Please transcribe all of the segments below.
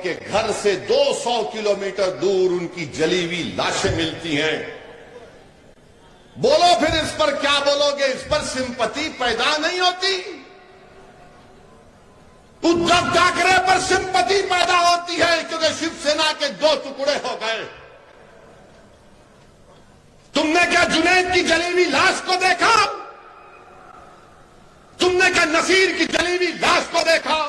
उनके घर से 200 किलोमीटर दूर उनकी जली हुई लाशें मिलती हैं। बोलो फिर इस पर क्या बोलोगे? इस पर सिंपैथी पैदा नहीं होती? उद्धव ठाकरे पर सिंपैथी पैदा होती है क्योंकि शिवसेना के 2 टुकड़े हो गए। तुमने क्या जुनैद की जली हुई लाश को देखा? तुमने क्या नसीर की जली हुई लाश को देखा?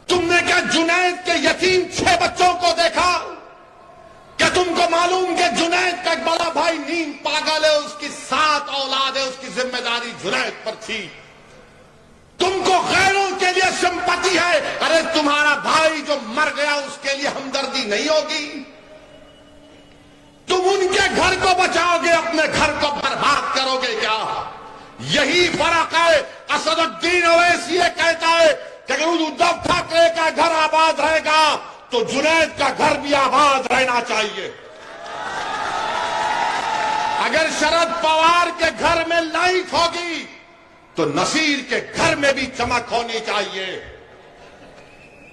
तुमने क्या जुनैद के यतीम 6 बच्चों को देखा? क्या तुमको मालूम कि जुनैद का एक बड़ा भाई नीम पागल है, उसकी 7 औलाद है, उसकी जिम्मेदारी जुनैद पर थी। तुमको गैरों के लिए सिंपैथी है, अरे तुम्हारा भाई जो मर गया उसके लिए हमदर्दी नहीं होगी? तुम उनके घर को बचाओगे, अपने घर को बर्बाद करोगे क्या? यही फर्क है। असदुद्दीन ओवैसी ये कहता है कि अगर उद्धव ठाकरे का घर आबाद रहेगा तो जुनैद का घर भी आबाद रहना चाहिए। अगर शरद पवार के घर में लाइट होगी तो नसीर के घर में भी चमक होनी चाहिए।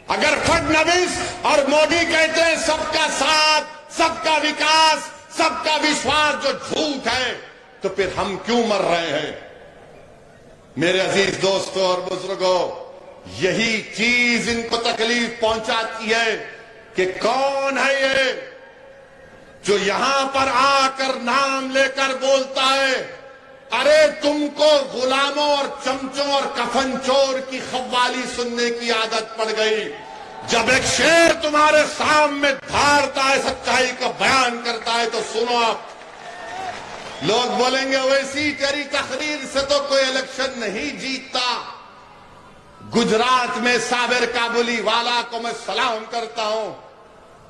अगर फडणवीस और मोदी कहते हैं सबका साथ, सबका विकास, सबका विश्वास जो झूठ है, तो फिर हम क्यों मर रहे हैं? मेरे अजीज दोस्तों और बुजुर्गों, यही चीज इनको तकलीफ पहुंचाती है कि कौन है ये जो यहां पर आकर नाम लेकर बोलता है, अरे तुमको गुलामों और चमचों और कफन चोर की खव्वाली सुनने की आदत पड़ गई। जब एक शेर तुम्हारे सामने धारता है, सच्चाई का बयान करता है, तो सुनो आप। लोग बोलेंगे वैसी तेरी तकरीर से तो कोई इलेक्शन नहीं जीतता। गुजरात में साबिर काबुली वाला को मैं सलाम करता हूं।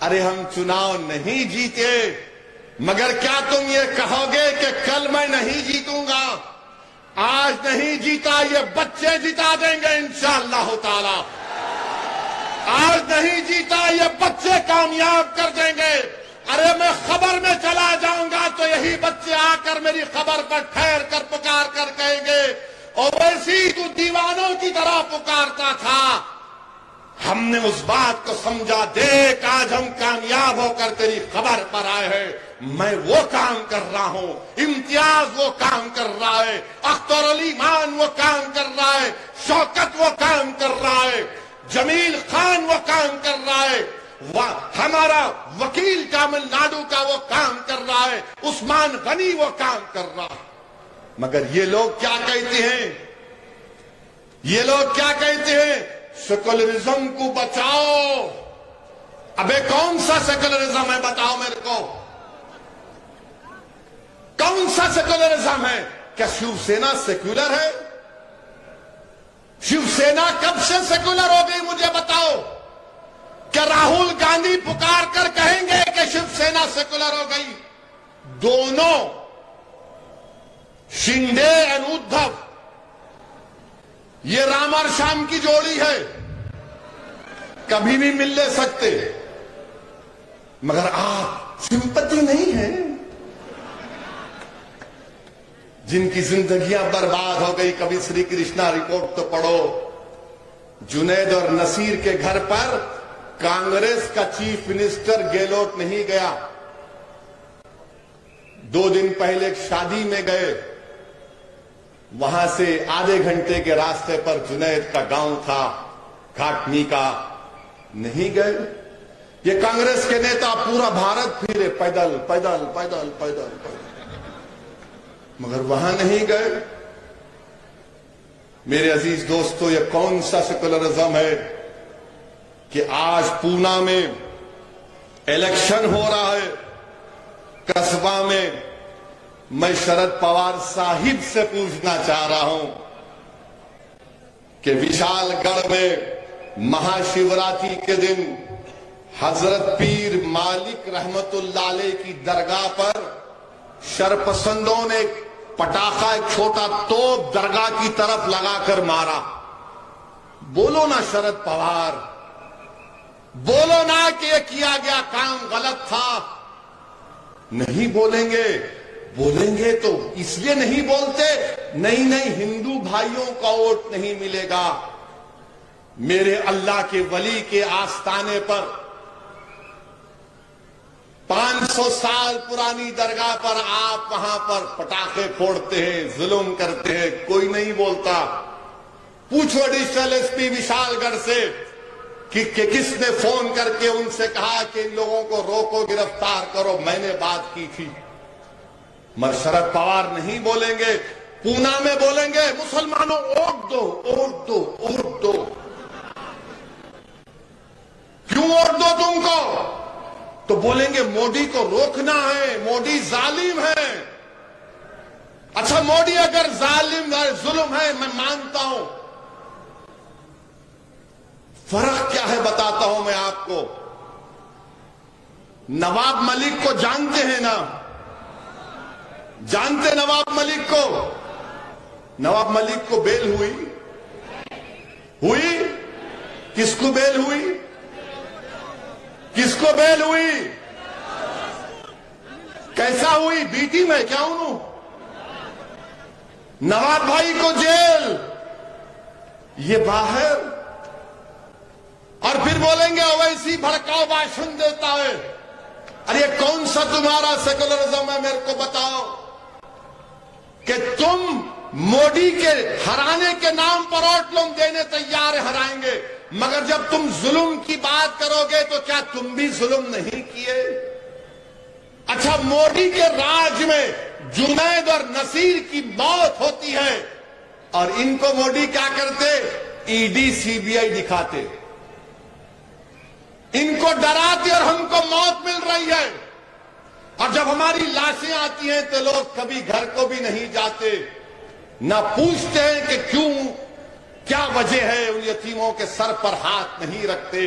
अरे हम चुनाव नहीं जीते, मगर क्या तुम ये कहोगे कि कल मैं नहीं जीतूंगा? आज नहीं जीता, ये बच्चे जिता देंगे इंशाअल्लाह ताला। आज नहीं जीता, ये बच्चे कामयाब कर देंगे। अरे मैं खबर में चला जाऊंगा तो यही बच्चे आकर मेरी खबर पर ठहर कर पुकार कर कहेंगे, ओवैसी तू दीवानों की तरह पुकारता था, हमने उस बात को समझा, देख आज हम कामयाब होकर तेरी खबर पर आए हैं। मैं वो काम कर रहा हूं, इम्तियाज वो काम कर रहा है, अख्तर अली मान वो काम कर रहा है, शौकत वो काम कर रहा है, जमील खान वो काम कर रहा है, हमारा वकील तमिलनाडु का वो काम कर रहा है, उस्मान गनी वो काम कर रहा है। मगर ये लोग क्या कहते हैं? ये लोग क्या कहते हैं? सेकुलरिज्म को बचाओ। अबे कौन सा सेकुलरिज्म है बताओ मेरे को? कौन सा सेकुलरिज्म है? क्या शिवसेना सेक्युलर है? शिवसेना कब से सेकुलर हो गई मुझे बताओ? क्या राहुल गांधी पुकार कर कहेंगे कि शिवसेना सेकुलर हो गई? दोनों शिंदे और उद्धव, ये राम और श्याम की जोड़ी है, कभी भी मिल ले सकते। मगर आप सिंपैथी नहीं है। जिनकी जिंदगियां बर्बाद हो गई, कभी श्री कृष्णा रिपोर्ट तो पढ़ो। जुनैद और नसीर के घर पर कांग्रेस का चीफ मिनिस्टर गहलोत नहीं गया। 2 दिन पहले एक शादी में गए, वहां से आधे घंटे के रास्ते पर जुनैद का गांव था, घाटनी का, नहीं गए। ये कांग्रेस के नेता पूरा भारत फिरे, पैदल पैदल पैदल पैदल पैदल, मगर वहां नहीं गए। मेरे अजीज दोस्तों, ये कौन सा सेकुलरिज्म है कि आज पूना में इलेक्शन हो रहा है, कस्बा में मैं शरद पवार साहिब से पूछना चाह रहा हूं कि विशालगढ़ में महाशिवरात्रि के दिन हजरत पीर मालिक रहमतुल्लाह अलैह की दरगाह पर शरपसंदों ने पटाखा, एक छोटा तोप दरगाह की तरफ लगाकर मारा। बोलो ना शरद पवार, बोलो ना कि यह किया गया काम गलत था। नहीं बोलेंगे। बोलेंगे तो इसलिए नहीं बोलते, नहीं नहीं हिंदू भाइयों का वोट नहीं मिलेगा। मेरे अल्लाह के वली के आस्थाने पर 500 साल पुरानी दरगाह पर आप वहां पर पटाखे फोड़ते हैं, जुल्म करते हैं, कोई नहीं बोलता। पूछो एडिशनल एसपी विशालगढ़ से कि किसने फोन करके उनसे कहा कि इन लोगों को रोको, गिरफ्तार करो। मैंने बात की थी। मगर शरद पवार नहीं बोलेंगे। पूना में बोलेंगे मुसलमानों वोट दो, वोट दो, वोट दो। क्यों वोट दो तुमको? तो बोलेंगे मोदी को रोकना है, मोदी जालिम है। अच्छा, मोदी अगर जालिम है, जुल्म है, मैं मानता हूं। फर्क क्या है बताता हूं मैं आपको। नवाब मलिक को जानते हैं ना? जानते नवाब मलिक को? नवाब मलिक को बेल हुई? किसको बेल हुई? किसको बेल हुई? कैसा हुई? बीटी में क्या हूं? नवाब भाई को जेल, ये बाहर। और फिर बोलेंगे ओवैसी भड़काऊ भाषण देता है। अरे कौन सा तुम्हारा सेकुलरिज्म है? मेरे को बताओ कि तुम मोदी के हराने के नाम पर वोट लोग देने तैयार है, हराएंगे, मगर जब तुम जुल्म की बात करोगे तो क्या तुम भी जुल्म नहीं किए? अच्छा, मोदी के राज में जुनैद और नसीर की मौत होती है और इनको मोदी क्या करते? ईडी सीबीआई दिखाते, इनको डराते और हमको मौत मिल रही है। और जब हमारी लाशें आती हैं तो लोग कभी घर को भी नहीं जाते, ना पूछते हैं कि क्यों, क्या वजह है, उन यतीमों के सर पर हाथ नहीं रखते।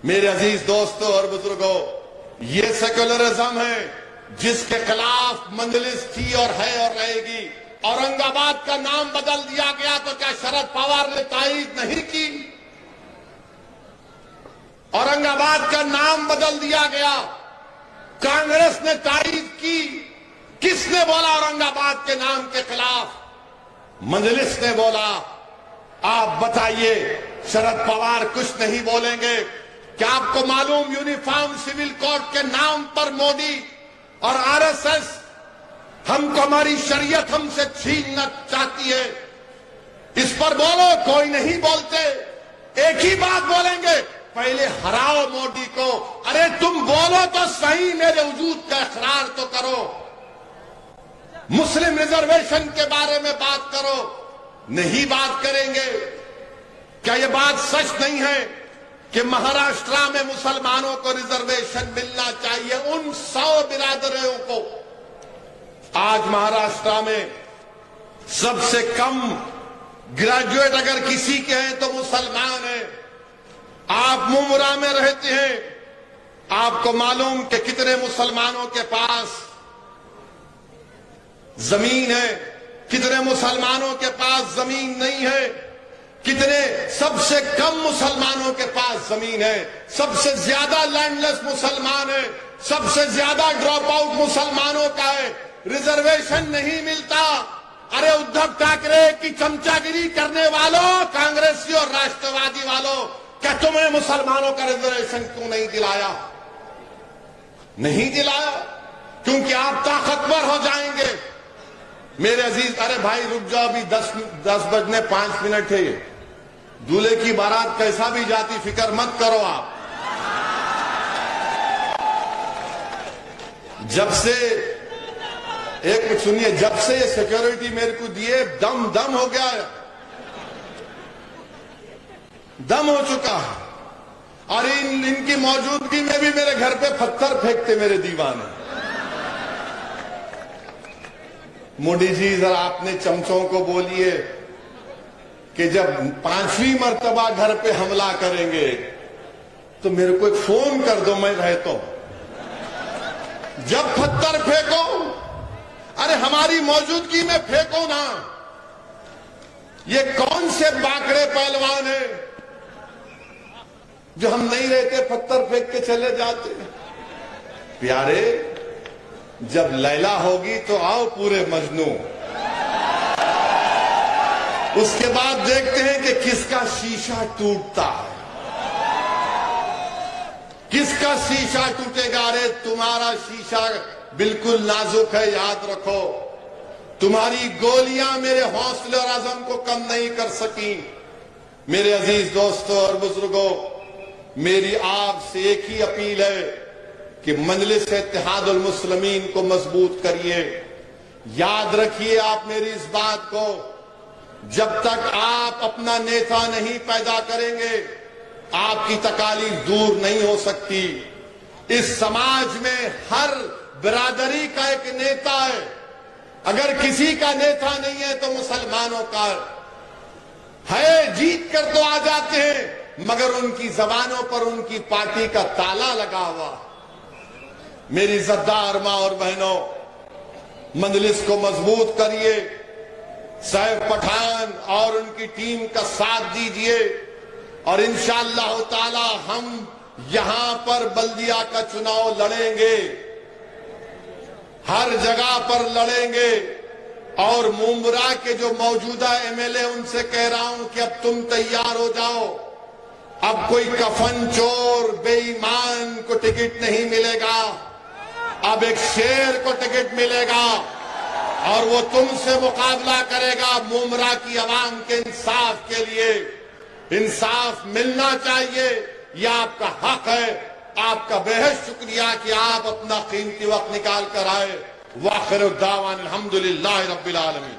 मेरे अजीज दोस्तों और बुजुर्गों, ये सेक्युलरिज्म है जिसके खिलाफ मंजलिस थी और है और रहेगी। औरंगाबाद का नाम बदल दिया गया तो क्या शरद पवार ने तायीद नहीं की? औरंगाबाद का नाम बदल दिया गया, कांग्रेस ने तायीद की। किसने बोला औरंगाबाद के नाम के खिलाफ? मजलिस ने बोला। आप बताइए, शरद पवार कुछ नहीं बोलेंगे? क्या आपको मालूम यूनिफॉर्म सिविल कोड के नाम पर मोदी और आरएसएस हमको, हमारी शरीयत हमसे छीनना चाहती है? इस पर बोलो, कोई नहीं बोलते। एक ही बात बोलेंगे, पहले हराओ मोदी को। अरे तुम बोलो तो सही, मेरे वजूद का इकरार तो करो। मुस्लिम रिजर्वेशन के बारे में बात करो, नहीं बात करेंगे। क्या यह बात सच नहीं है कि महाराष्ट्र में मुसलमानों को रिजर्वेशन मिलना चाहिए? उन 100 बिरादरों को आज महाराष्ट्र में सबसे कम ग्रेजुएट अगर किसी के हैं तो मुसलमान है। आप मुमुरा में रहते हैं, आपको मालूम कि कितने मुसलमानों के पास जमीन है, कितने मुसलमानों के पास जमीन नहीं है, कितने, सबसे कम मुसलमानों के पास जमीन है, सबसे ज्यादा लैंडलेस मुसलमान है, सबसे ज्यादा ड्रॉप आउट मुसलमानों का है। रिजर्वेशन नहीं मिलता। अरे उद्धव ठाकरे की चमचागिरी करने वालों, कांग्रेसी और राष्ट्रवादी वालों, क्या तुमने मुसलमानों का रिजर्वेशन क्यों नहीं दिलाया? नहीं दिलाया क्योंकि आप ताकतवर हो जाएंगे। मेरे अजीज, अरे भाई रुक जाओ, अभी 10 बजने 5 मिनट है। ये दूल्हे की बारात कैसा भी जाती, फिक्र मत करो आप। जब से, एक मिनट सुनिए, जब से ये सिक्योरिटी मेरे को दिए, दम हो गया है, दम हो चुका है। और इनकी मौजूदगी में भी मेरे घर पे पत्थर फेंकते मेरे दीवाने। मोदी जी, जरा अपने चमचों को बोलिए कि जब 5वीं मर्तबा घर पे हमला करेंगे तो मेरे को एक फोन कर दो, मैं रहता हूं। जब पत्थर फेंको, अरे हमारी मौजूदगी में फेंको ना। ये कौन से बाकड़े पहलवान है जो हम नहीं रहते पत्थर फेंक के चले जाते? प्यारे, जब लैला होगी तो आओ पूरे मजनू। उसके बाद देखते हैं कि किसका शीशा टूटता है, किसका शीशा टूटेगा। अरे तुम्हारा शीशा बिल्कुल नाजुक है, याद रखो। तुम्हारी गोलियां मेरे हौसले और आजम को कम नहीं कर सकी। मेरे अजीज दोस्तों और बुजुर्गों, मेरी आपसे एक ही अपील है कि मजलिस इत्तेहादुल मुस्लिमीन को मजबूत करिए। याद रखिए आप मेरी इस बात को, जब तक आप अपना नेता नहीं पैदा करेंगे आपकी तकालीफ दूर नहीं हो सकती। इस समाज में हर बिरादरी का एक नेता है। अगर किसी का नेता नहीं है तो मुसलमानों का है। जीत कर तो आ जाते हैं मगर उनकी जबानों पर उनकी पार्टी का ताला लगा हुआ। मेरी इज्जतदार मां और बहनों, मजलिस को मजबूत करिए। सैफ पठान और उनकी टीम का साथ दीजिए और इंशाअल्लाह ताला हम यहां पर बल्दिया का चुनाव लड़ेंगे, हर जगह पर लड़ेंगे। और मुंबरा के जो मौजूदा एमएलए उनसे कह रहा हूं कि अब तुम तैयार हो जाओ। अब कोई कफन चोर बेईमान को टिकट नहीं मिलेगा, अब एक शेर को टिकट मिलेगा और वो तुमसे मुकाबला करेगा मुंबरा की आवाम के इंसाफ के लिए। इंसाफ मिलना चाहिए, यह आपका हक है। आपका बेहद शुक्रिया कि आप अपना कीमती वक्त निकाल कर आए। वाखिर दावान अल्हम्दुलिल्लाह रब्बिल आलमीन।